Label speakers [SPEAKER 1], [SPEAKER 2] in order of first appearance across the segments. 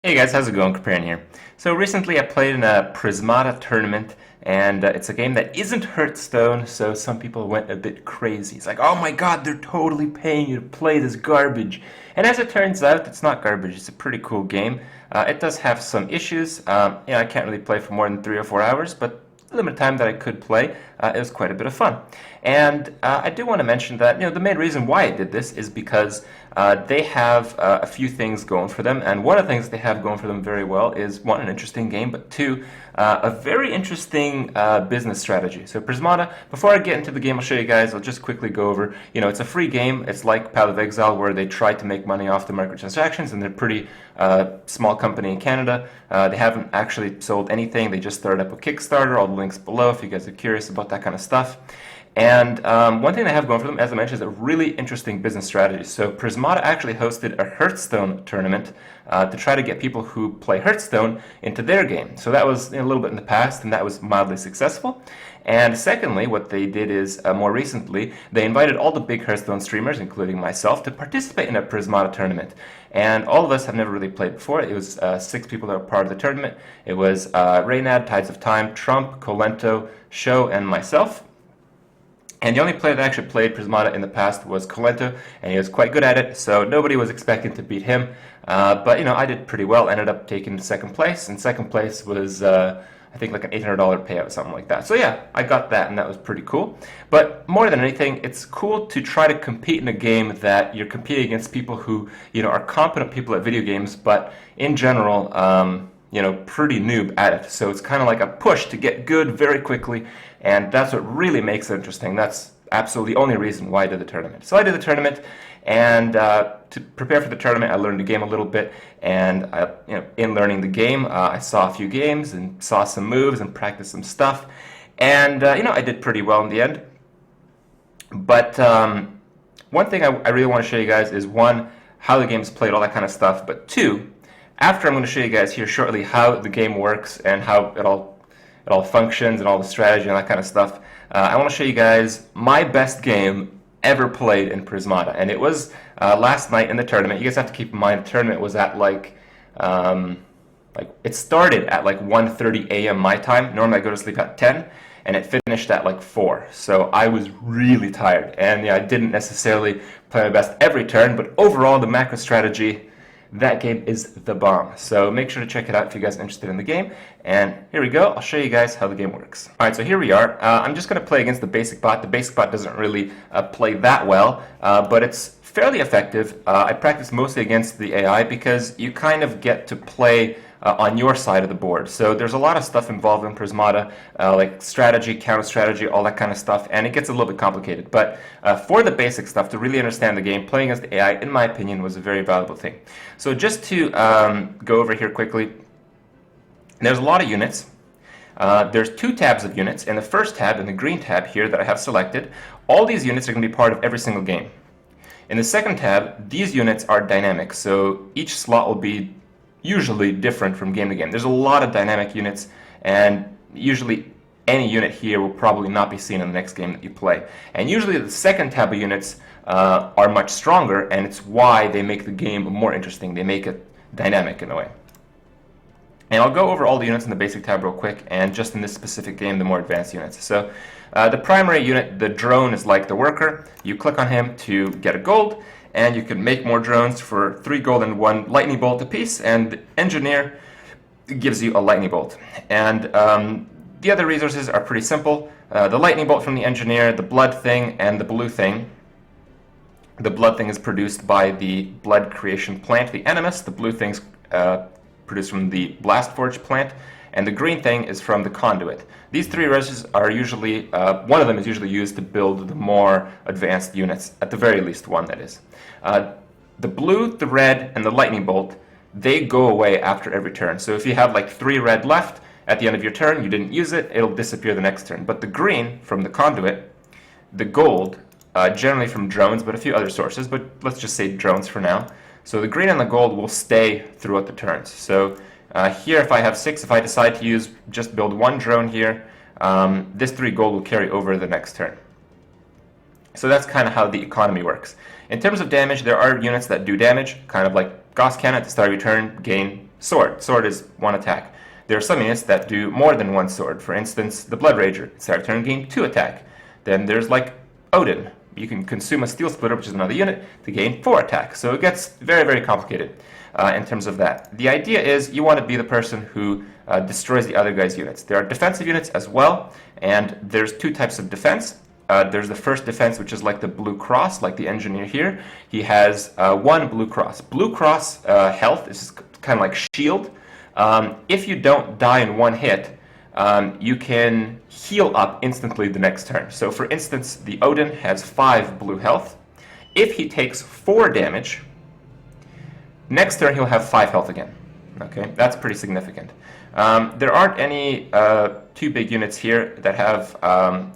[SPEAKER 1] Hey guys, how's it going? Kripparrian here. So recently I played in a Prismata tournament, and it's a game that isn't Hearthstone, so some people went a bit crazy. It's like, oh my god, they're totally paying you to play this garbage. And as it turns out, it's not garbage. It's a pretty cool game. It does have some issues. I can't really play for more than 3 or 4 hours, but the limited time that I could play, it was quite a bit of fun. And I do want to mention that the main reason why I did this is because they have a few things going for them, and one of the things they have going for them very well is one, an interesting game, but two, a very interesting business strategy. So Prismata, before I get into the game, I'll show you guys. I'll just quickly go over. It's a free game. It's like Path of Exile, where they try to make money off the microtransactions, and they're a pretty small company in Canada. They haven't actually sold anything. They just started up a Kickstarter. All the links below if you guys are curious about that kind of stuff. And one thing they have going for them, as I mentioned, is a really interesting business strategy. So Prismata actually hosted a Hearthstone tournament to try to get people who play Hearthstone into their game. So that was a little bit in the past, and that was mildly successful. And secondly, what they did is, more recently, they invited all the big Hearthstone streamers, including myself, to participate in a Prismata tournament. And all of us have never really played before. It was 6 people that were part of the tournament. It was Reynad, Tides of Time, Trump, Kolento, Show, and myself. And the only player that actually played Prismata in the past was Kolento, and he was quite good at it, so nobody was expecting to beat him. But I did pretty well, ended up taking second place, and second place was, I think, like an $800 payout, something like that. So yeah, I got that, and that was pretty cool. But more than anything, it's cool to try to compete in a game that you're competing against people who, are competent people at video games, but in general, pretty noob at it. So it's kind of like a push to get good very quickly, and that's what really makes it interesting. That's absolutely the only reason why I did the tournament. So I did the tournament, and to prepare for the tournament, I learned the game a little bit, and in learning the game, I saw a few games and saw some moves and practiced some stuff, and I did pretty well in the end. But one thing I really want to show you guys is, one, how the game's played, all that kind of stuff, but two, after I'm going to show you guys here shortly how the game works and how it all functions and all the strategy and that kind of stuff, I want to show you guys my best game ever played in Prismata. And it was last night in the tournament. You guys have to keep in mind the tournament was at it started at 1:30 a.m. my time. Normally I go to sleep at 10, and it finished at 4. So I was really tired, and I didn't necessarily play my best every turn, but overall the macro strategy, that game is the bomb. So make sure to check it out if you guys are interested in the game. And here we go. I'll show you guys how the game works. Alright, so here we are. I'm just going to play against the basic bot. The basic bot doesn't really play that well, but it's fairly effective. I practice mostly against the AI because you kind of get to play on your side of the board. So there's a lot of stuff involved in Prismata, like strategy, counter strategy, all that kind of stuff, and it gets a little bit complicated. But for the basic stuff, to really understand the game, playing against the AI, in my opinion, was a very valuable thing. So just to go over here quickly, there's a lot of units. There's 2 tabs of units. In the first tab, in the green tab here that I have selected, all these units are going to be part of every single game. In the second tab, these units are dynamic, so each slot will be usually different from game to game. There's a lot of dynamic units, and usually any unit here will probably not be seen in the next game that you play. And usually the second tab of units are much stronger, and it's why they make the game more interesting. They make it dynamic in a way. And I'll go over all the units in the basic tab real quick, and just in this specific game, the more advanced units. So the primary unit, the drone, is like the worker. You click on him to get a gold, and you can make more drones for 3 gold and 1 lightning bolt apiece, and the engineer gives you a lightning bolt. And the other resources are pretty simple. The lightning bolt from the engineer, the blood thing, and the blue thing. The blood thing is produced by the blood creation plant, the Animus. The blue thing's produced from the blast forge plant, and the green thing is from the conduit. These 3 resources are usually, one of them is usually used to build the more advanced units, at the very least one, that is. The blue, the red, and the lightning bolt, they go away after every turn. So if you have 3 red left at the end of your turn, you didn't use it, it'll disappear the next turn. But the green from the conduit, the gold, generally from drones, but a few other sources, but let's just say drones for now. So the green and the gold will stay throughout the turns. So here, if I have 6, if I decide to just build 1 drone here, this 3 gold will carry over the next turn. So that's kind of how the economy works. In terms of damage, there are units that do damage, kind of like Gauss Cannon. At the start of your turn, gain sword. Sword is one attack. There are some units that do more than one sword. For instance, the Blood Rager. Start turn gain 2 attack. Then there's like Odin. You can consume a Steel Splitter, which is another unit, to gain 4 attack. So it gets very, very complicated in terms of that. The idea is you want to be the person who destroys the other guy's units. There are defensive units as well, and there's 2 types of defense. There's the first defense, which is like the blue cross, like the engineer here. He has 1 blue cross. Blue cross health is kind of like shield. If you don't die in 1 hit, you can heal up instantly the next turn. So for instance, the Odin has 5 blue health. If he takes 4 damage, next turn he'll have 5 health again. Okay, that's pretty significant. There aren't any 2 big units here that have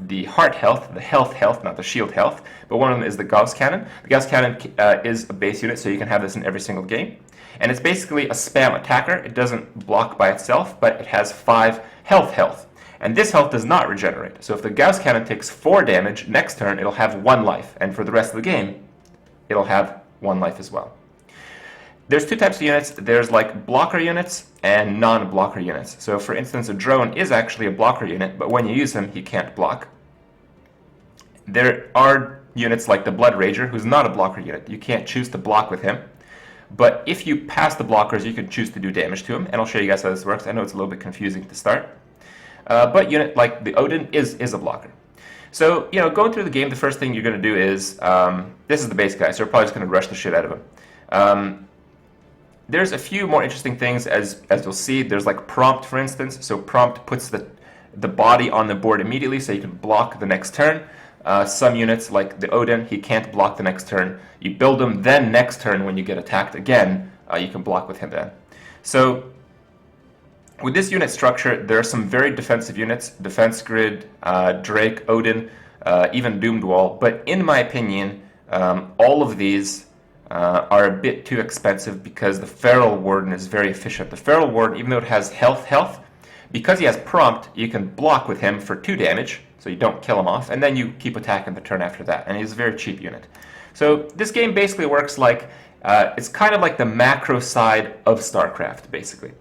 [SPEAKER 1] the heart health, the health, not the shield health, but one of them is the Gauss Cannon. The Gauss Cannon is a base unit, so you can have this in every single game. And it's basically a spam attacker. It doesn't block by itself, but it has 5 health. And this health does not regenerate. So if the Gauss Cannon takes 4 damage, next turn it'll have 1 life. And for the rest of the game, it'll have 1 life as well. There's 2 types of units. There's like blocker units and non-blocker units. So for instance, a drone is actually a blocker unit, but when you use him, he can't block. There are units like the Blood Rager, who's not a blocker unit. You can't choose to block with him. But if you pass the blockers, you can choose to do damage to him, and I'll show you guys how this works. I know it's a little bit confusing to start. But unit like the Odin is a blocker. So, going through the game, the first thing you're going to do is, this is the base guy, so we're probably just going to rush the shit out of him. There's a few more interesting things, as you'll see. There's like prompt, for instance. So prompt puts the body on the board immediately, so you can block the next turn. Some units, like the Odin, he can't block the next turn. You build him, then next turn, when you get attacked again, you can block with him then. So, with this unit structure, there are some very defensive units. Defense Grid, Drake, Odin, even Doomed Wall. But in my opinion, all of these are a bit too expensive because the Feral Warden is very efficient. The Feral Warden, even though it has health, because he has prompt, you can block with him for 2 damage. So you don't kill him off, and then you keep attacking the turn after that, and he's a very cheap unit. So this game basically works like, it's kind of like the macro side of StarCraft, basically.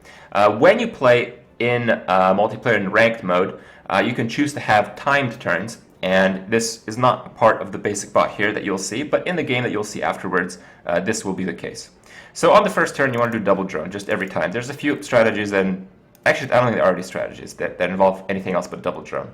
[SPEAKER 1] When you play in multiplayer in ranked mode, you can choose to have timed turns, and this is not a part of the basic bot here that you'll see, but in the game that you'll see afterwards, this will be the case. So on the first turn, you want to do double drone, just every time. There's a few strategies, and actually I don't think there are any strategies that involve anything else but double drone.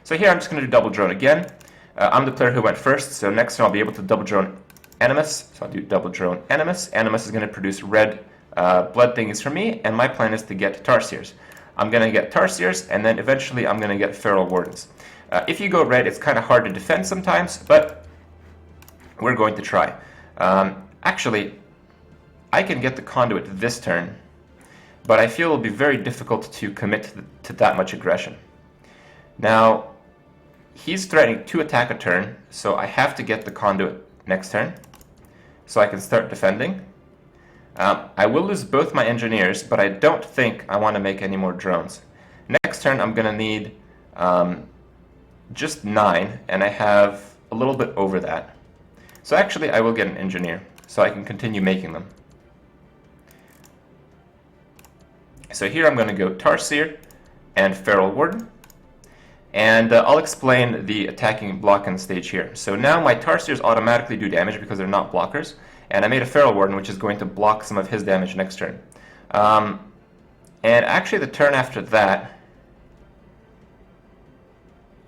[SPEAKER 1] So here I'm just going to do double drone again. I'm the player who went first, so next turn I'll be able to double drone Animus. So I'll do double drone Animus. Animus is going to produce red blood thingies for me, and my plan is to get Tarsiers. I'm going to get Tarsiers, and then eventually I'm going to get Feral Wardens. If you go red, it's kind of hard to defend sometimes, but we're going to try. Actually, I can get the Conduit this turn, but I feel it'll be very difficult to commit to that much aggression. Now, he's threatening to attack a turn, so I have to get the Conduit next turn, so I can start defending. I will lose both my engineers, but I don't think I want to make any more drones. Next turn, I'm going to need just 9, and I have a little bit over that. So actually, I will get an engineer, so I can continue making them. So here I'm going to go Tarsier and Feral Warden. And I'll explain the attacking block on stage here. So now my Tarsiers automatically do damage because they're not blockers. And I made a Feral Warden, which is going to block some of his damage next turn. And actually the turn after that,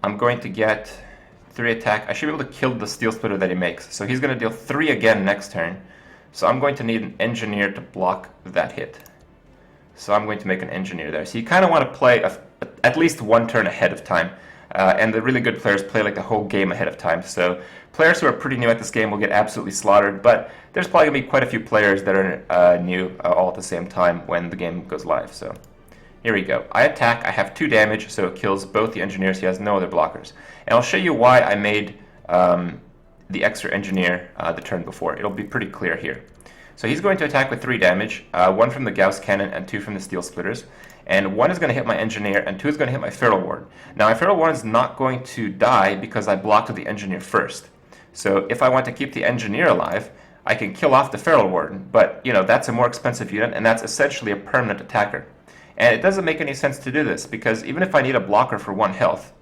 [SPEAKER 1] I'm going to get 3 attack. I should be able to kill the Steel Splitter that he makes. So he's going to deal 3 again next turn. So I'm going to need an engineer to block that hit. So I'm going to make an engineer there. So you kind of want to play at least 1 turn ahead of time. And the really good players play like the whole game ahead of time. So players who are pretty new at this game will get absolutely slaughtered. But there's probably going to be quite a few players that are new all at the same time when the game goes live. So here we go. I attack. I have 2 damage, so it kills both the engineers. He has no other blockers. And I'll show you why I made the extra engineer the turn before. It'll be pretty clear here. So he's going to attack with 3 damage, 1 from the Gauss Cannon and 2 from the Steel Splitters. And 1 is going to hit my Engineer, and 2 is going to hit my Feral Warden. Now my Feral Warden is not going to die because I blocked with the Engineer first. So if I want to keep the Engineer alive, I can kill off the Feral Warden, but you know, that's a more expensive unit, and that's essentially a permanent attacker. And it doesn't make any sense to do this, because even if I need a blocker for 1 health,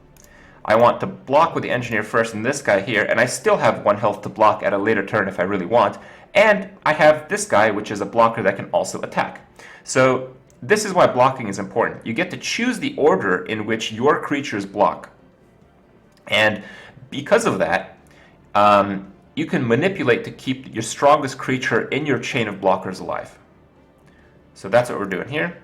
[SPEAKER 1] I want to block with the Engineer first and this guy here, and I still have 1 health to block at a later turn if I really want, and I have this guy, which is a blocker that can also attack. So this is why blocking is important. You get to choose the order in which your creatures block. And because of that, you can manipulate to keep your strongest creature in your chain of blockers alive. So that's what we're doing here.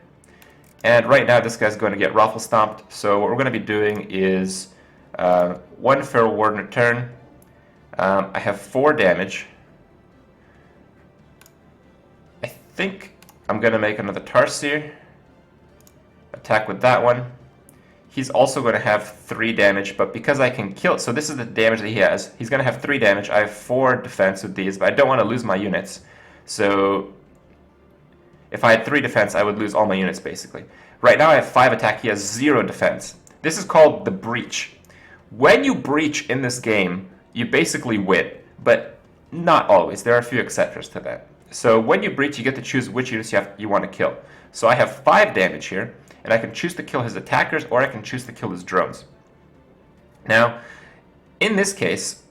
[SPEAKER 1] And right now this guy's going to get Raffle Stomped, so what we're going to be doing is 1 Feral Warden a turn. I have 4 damage. I think I'm going to make another Tarsier. Attack with that one. He's also going to have 3 damage, but because I can kill... So this is the damage that he has. He's going to have 3 damage. I have 4 defense with these, but I don't want to lose my units. So if I had 3 defense, I would lose all my units, basically. Right now I have 5 attack. He has 0 defense. This is called the Breach. When you breach in this game, you basically win, but not always. There are a few exceptions to that. So when you breach, you get to choose which units you want to kill. So I have 5 damage here, and I can choose to kill his attackers, or I can choose to kill his drones. Now, in this case,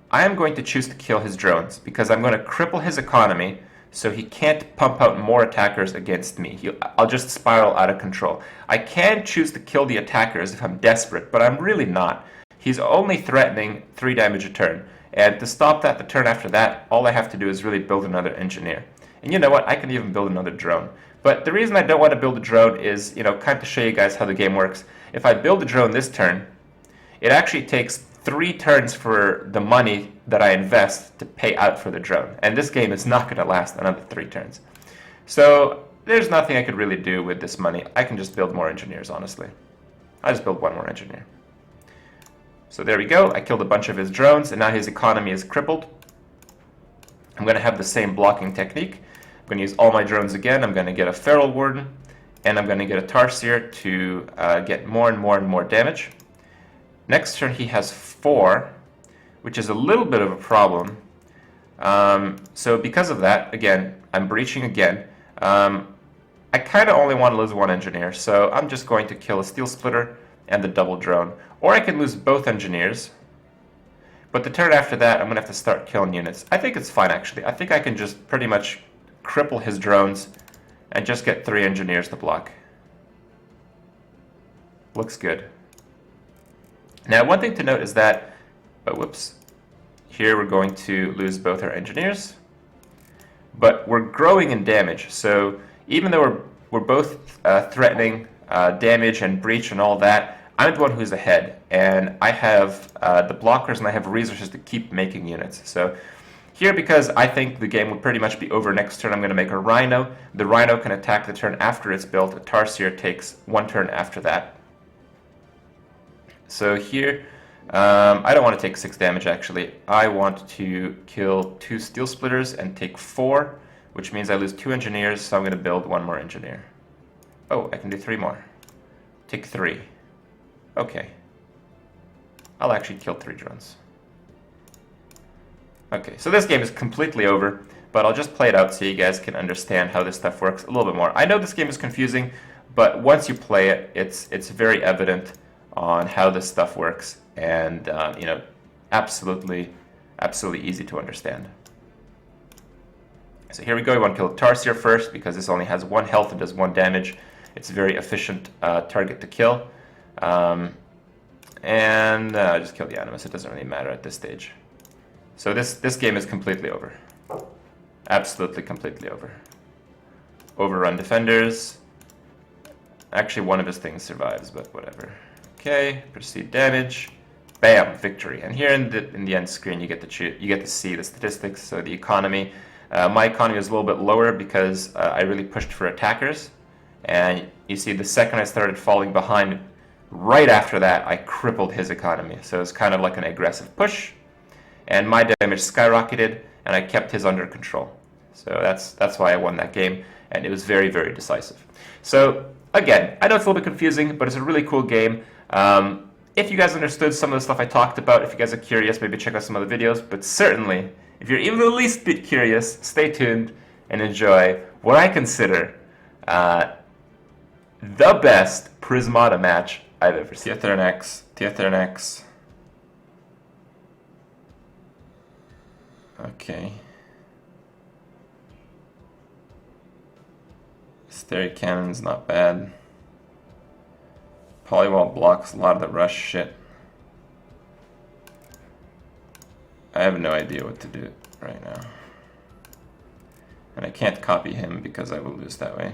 [SPEAKER 1] I am going to choose to kill his drones, because I'm going to cripple his economy, so he can't pump out more attackers against me. I'll just spiral out of control. I can choose to kill the attackers if I'm desperate, but I'm really not. He's only threatening 3 damage a turn. And to stop that the turn after that, all I have to do is really build another engineer. And you know what? I can even build another drone. But the reason I don't want to build a drone is, you know, kind of to show you guys how the game works. If I build a drone this turn, it actually takes 3 turns for the money that I invest to pay out for the drone. And this game is not going to last another 3 turns. So there's nothing I could really do with this money. I can just build more engineers, honestly. I'll just build 1 more engineer. So there we go. I killed a bunch of his drones, and now his economy is crippled. I'm going to have the same blocking technique. I'm going to use all my drones again. I'm going to get a Feral Warden, and I'm going to get a Tarsier to get more and more and more damage. Next turn he has 4, which is a little bit of a problem. So because of that, again, I'm breaching again. I kind of only want to lose 1 engineer, so I'm just going to kill a Steel Splitter and the double drone. Or I can lose both engineers, but the turn after that I'm going to have to start killing units. I think it's fine, actually. I think I can just pretty much cripple his drones and just get 3 engineers to block. Looks good. Now, one thing to note is that, here we're going to lose both our engineers, but we're growing in damage. So even though we're both threatening damage and breach and all that, I'm the one who's ahead, and I have the blockers and I have resources to keep making units. So here, because I think the game will pretty much be over next turn, I'm going to make a Rhino. The Rhino can attack the turn after it's built. A Tarsier takes 1 turn after that. So here, I don't want to take 6 damage, actually. I want to kill 2 Steel Splitters and take 4, which means I lose 2 engineers, so I'm going to build 1 more engineer. Oh, I can do 3 more. Take 3. Okay. I'll actually kill 3 drones. Okay, so this game is completely over, but I'll just play it out so you guys can understand how this stuff works a little bit more. I know this game is confusing, but once you play it, it's very evident on how this stuff works, and you know, absolutely easy to understand. So here we go. We want to kill Tarsier first because this only has 1 health and does 1 damage. It's a very efficient target to kill. And just kill the Animus. It doesn't really matter at this stage. So this game is completely over. Absolutely completely over. Overrun defenders. Actually, one of his things survives, but whatever. Okay, proceed damage. Bam, victory. And here in the end screen, you get to see the statistics. So the economy. My economy is a little bit lower because I really pushed for attackers. And you see, the second I started falling behind, right after that, I crippled his economy. So it's kind of like an aggressive push. And my damage skyrocketed, and I kept his under control. So that's why I won that game, and it was very, very decisive. So again, I know it's a little bit confusing, but it's a really cool game. If you guys understood some of the stuff I talked about, if you guys are curious, maybe check out some other videos. But certainly, if you're even the least bit curious, stay tuned and enjoy what I consider the best Prismata match I've ever seen. Tiethernex. Okay. Stereo cannon's not bad. Polywall blocks a lot of the rush shit. I have no idea what to do right now. And I can't copy him because I will lose that way.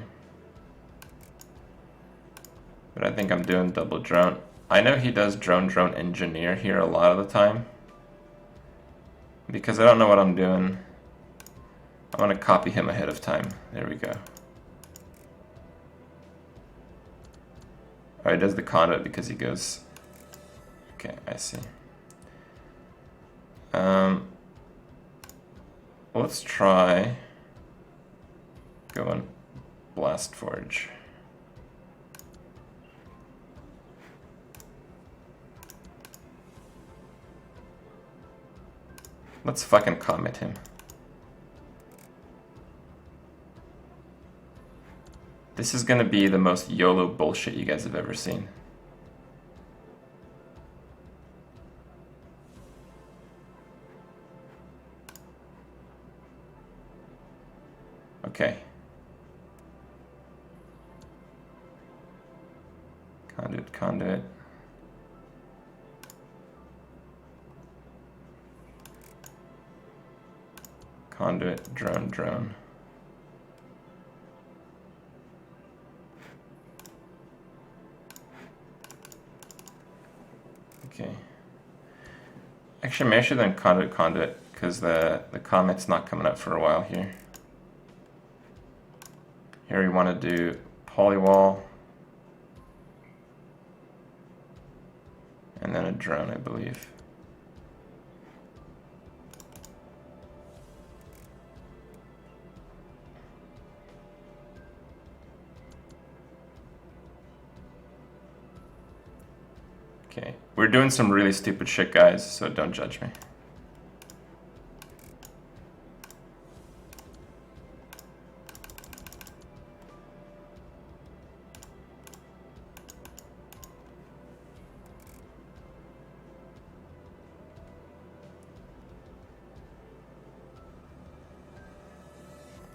[SPEAKER 1] But I think I'm doing double drone. I know he does drone engineer here a lot of the time. Because I don't know what I'm doing, I want to copy him ahead of time. There we go. Oh, he does the conduit because he goes... Okay, I see. Let's try going Blast Forge. Let's fucking commit him. This is gonna be the most YOLO bullshit you guys have ever seen. Okay. Conduit. Conduit, drone. Okay. Actually, maybe I should then conduit, because the comment's not coming up for a while here. Here we want to do polywall. And then a drone, I believe. Okay, we're doing some really stupid shit, guys, so don't judge me.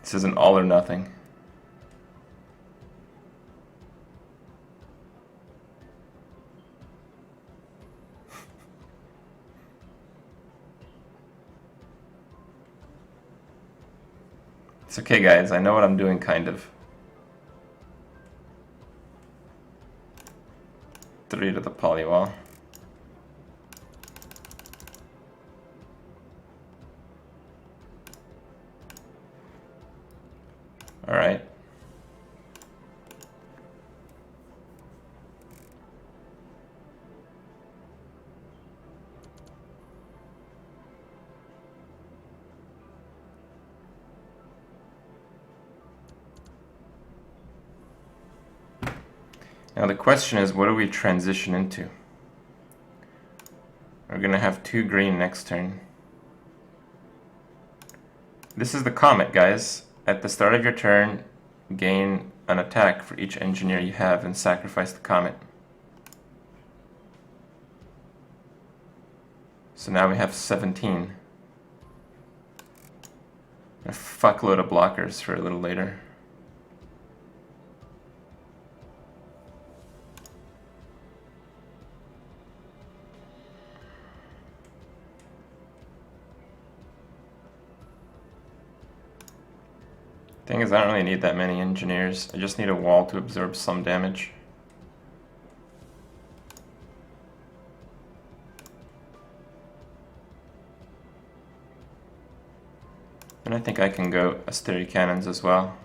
[SPEAKER 1] This is an all or nothing. It's okay, guys. I know what I'm doing, kind of. 3 to the polywall. All right. Now the question is, what do we transition into? We're gonna have 2 green next turn. This is the comet, guys. At the start of your turn, gain an attack for each engineer you have and sacrifice the comet. So now we have 17. A fuckload of blockers for a little later. Thing is, I don't really need that many engineers. I just need a wall to absorb some damage. And I think I can go Asteria cannons as well.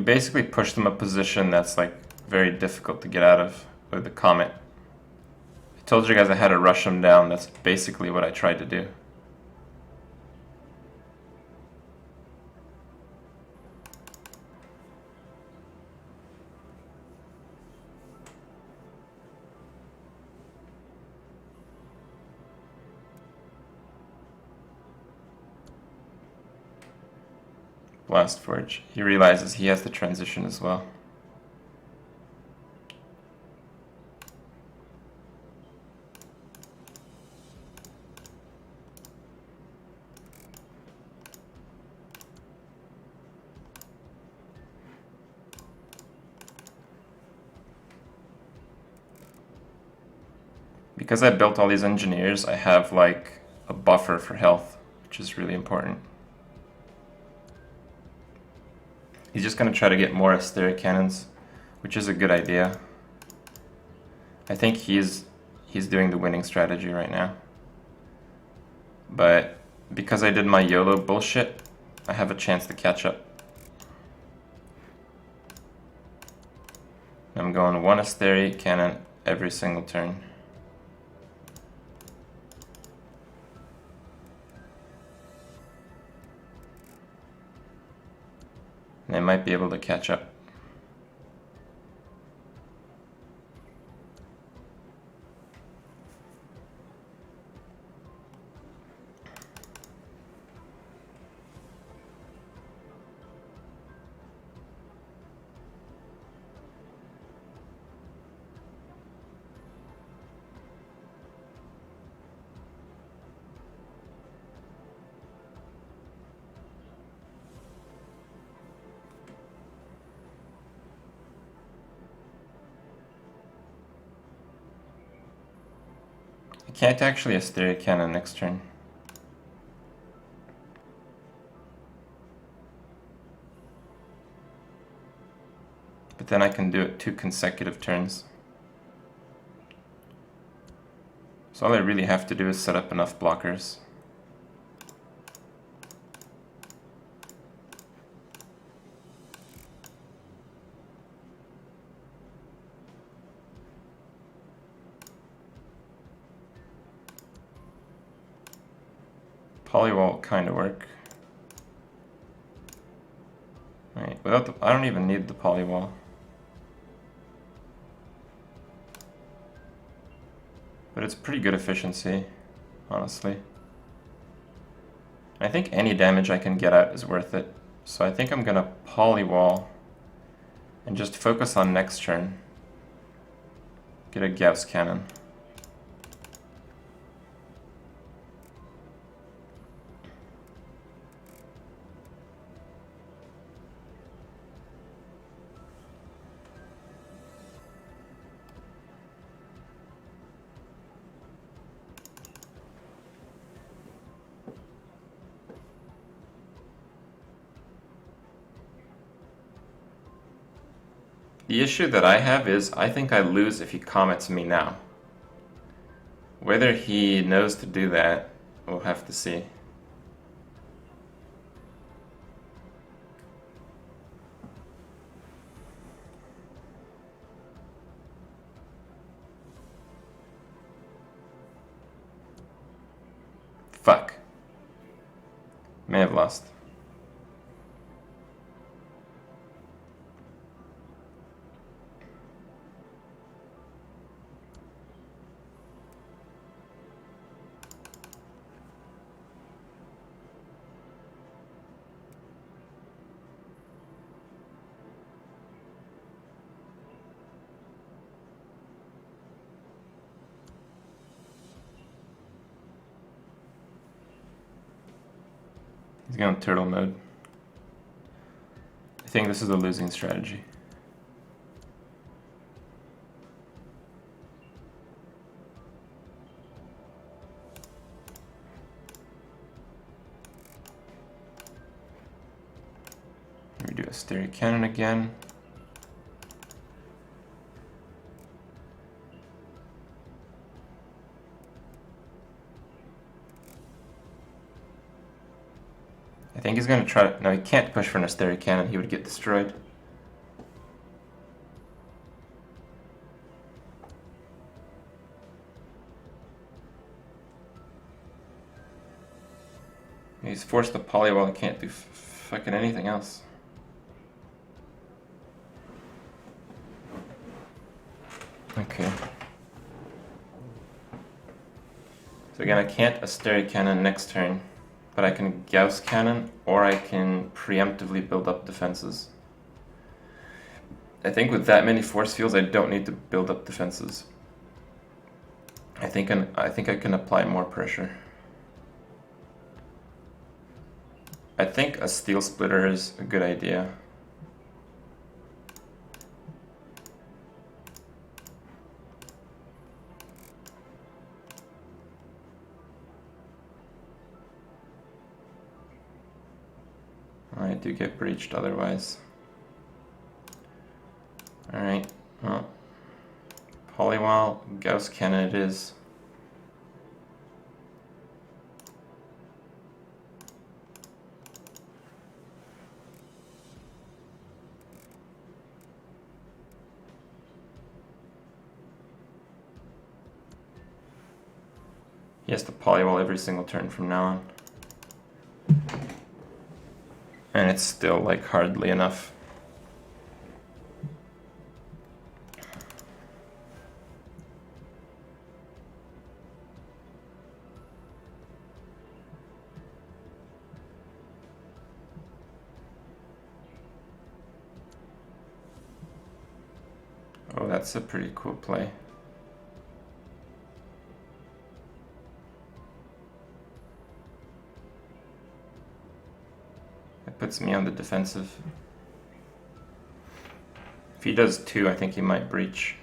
[SPEAKER 1] We basically pushed them a position that's like very difficult to get out of with the comet. I told you guys I had to rush them down. That's basically what I tried to do. Blast Forge. He realizes he has to transition as well. Because I built all these engineers, I have like a buffer for health, which is really important. He's just going to try to get more asterisk cannons, which is a good idea. I think he's doing the winning strategy right now. But because I did my YOLO bullshit, I have a chance to catch up. I'm going one asterisk cannon every single turn. And I might be able to catch up. I can't actually asterisk cannon next turn. But then I can do it 2 consecutive turns. So all I really have to do is set up enough blockers. Polywall kind of work. Right, without the, I don't even need the polywall. But it's pretty good efficiency, honestly. I think any damage I can get out is worth it. So I think I'm gonna polywall and just focus on next turn. Get a Gauss cannon. The issue that I have is I think I lose if he comets me now. Whether he knows to do that, we'll have to see. Fuck. May have lost. He's going turtle mode. I think this is a losing strategy. We do a stereo cannon again. I think he's going to try to... No, he can't push for an asterisk cannon. He would get destroyed. He's forced to polywall, he can't do fucking anything else. Okay. So again, I can't Asteria Cannon next turn, but I can Gauss Cannon, or I can preemptively build up defenses. I think with that many force fields, I don't need to build up defenses. I think I can apply more pressure. I think a steel splitter is a good idea. I do get breached otherwise. Alright, well, polywall, Gauss Cannon it is. He has to polywall every single turn from now on. And it's still like hardly enough. Oh, that's a pretty cool play. It puts me on the defensive. If he does 2, I think he might breach.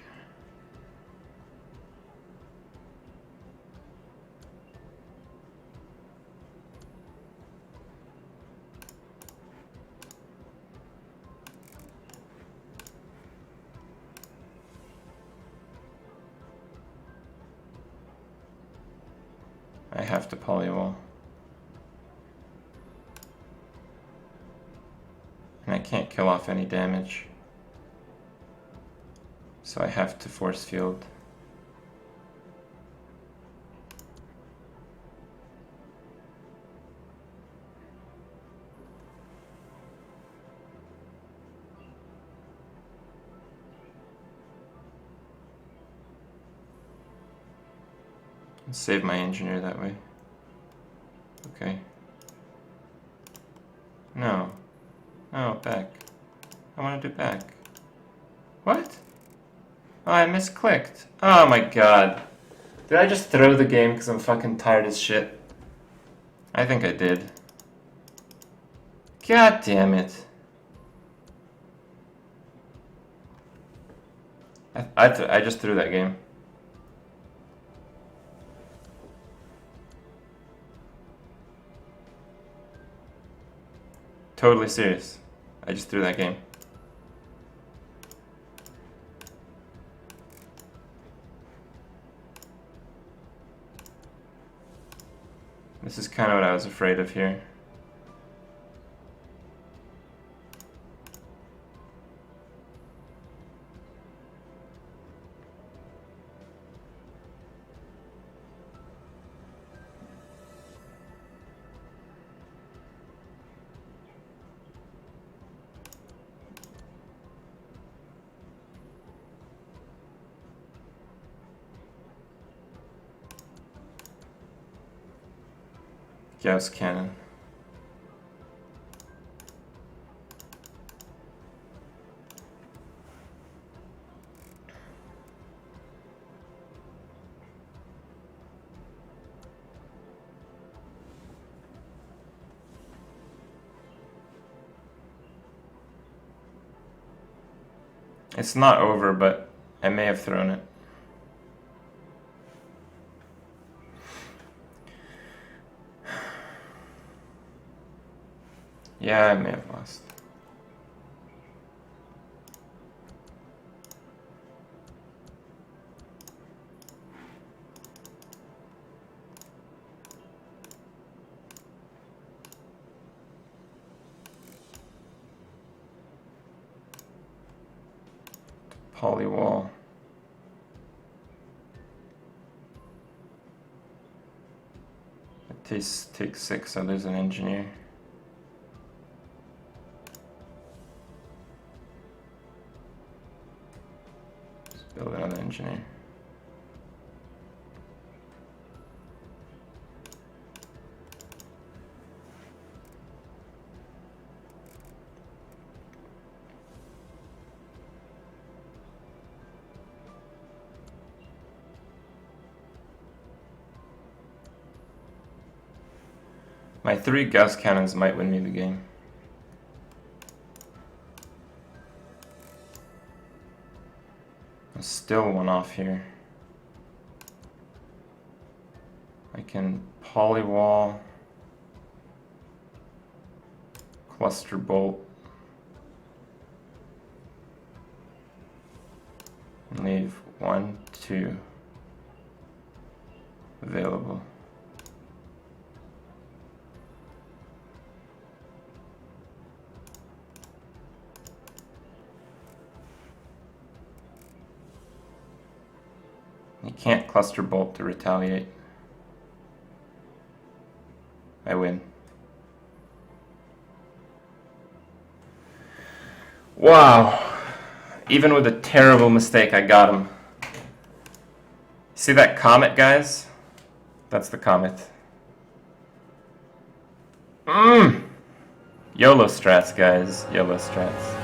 [SPEAKER 1] I have to polywall. And I can't kill off any damage. So I have to force field. Save my engineer that way. Okay. No. No, back. I want to do back. What? Oh, I misclicked. Oh my god. Did I just throw the game because I'm fucking tired as shit? I think I did. God damn it. I just threw that game. Totally serious. I just threw that game. This is kind of what I was afraid of here. Gauss Cannon. It's not over, but I may have thrown it. Yeah, I may have lost. Polywall. Take 6, so there's an engineer. Let's build another engineer. My 3 Gauss cannons might win me the game. I'm still one off here. I can polywall, cluster bolt, and leave 1, 2 available. You can't cluster bolt to retaliate. I win. Wow. Even with a terrible mistake, I got him. See that comet, guys? That's the comet. YOLO strats, guys. YOLO strats.